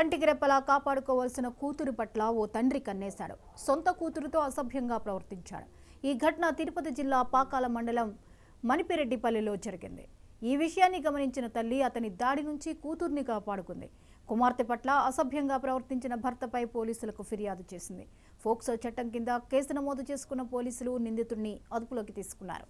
కంటికి రెప్పలా కాపాడుకోవాల్సిన కూతురు పట్ల ఓ తండ్రి కన్నేశాడు. సొంత కూతురుతో అసభ్యంగా ప్రవర్తించాడు. ఈ ఘటన తిరుపతి జిల్లా పాకాల మండలం మణిపిరెడ్డిపల్లిలో జరిగింది. ఈ విషయాన్ని గమనించిన తల్లి అతని దాడి నుంచి కూతుర్ని కాపాడుకుంది. కుమార్తె పట్ల అసభ్యంగా ప్రవర్తించిన భర్తపై పోలీసులకు ఫిర్యాదు చేసింది. ఫోక్సో చట్టం కింద కేసు నమోదు చేసుకున్న పోలీసులు నిందితుడిని అదుపులోకి తీసుకున్నారు.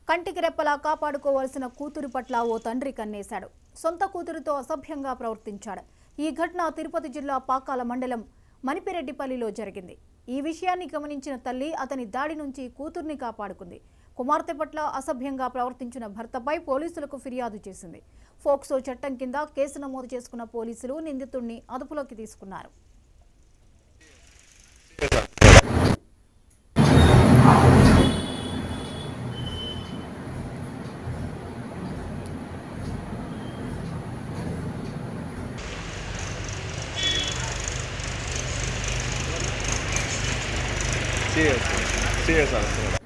కంటికి రెప్పలా కాపాడుకోవాల్సిన కూతురు పట్ల ఓ తండ్రి కన్నేశాడు. సొంత కూతురుతో అసభ్యంగా ప్రవర్తించాడు. ఈ ఘటన తిరుపతి జిల్లా పాకాల మండలం మణిపిరెడ్డిపల్లిలో జరిగింది. ఈ విషయాన్ని గమనించిన తల్లి అతని దాడి నుంచి కూతుర్ని కాపాడుకుంది. కుమార్తె పట్ల అసభ్యంగా ప్రవర్తించిన భర్తపై పోలీసులకు ఫిర్యాదు చేసింది. ఫోక్సో చట్టం కింద కేసు నమోదు చేసుకున్న పోలీసులు నిందితుడిని అదుపులోకి తీసుకున్నారు. Sí, sí, exacto.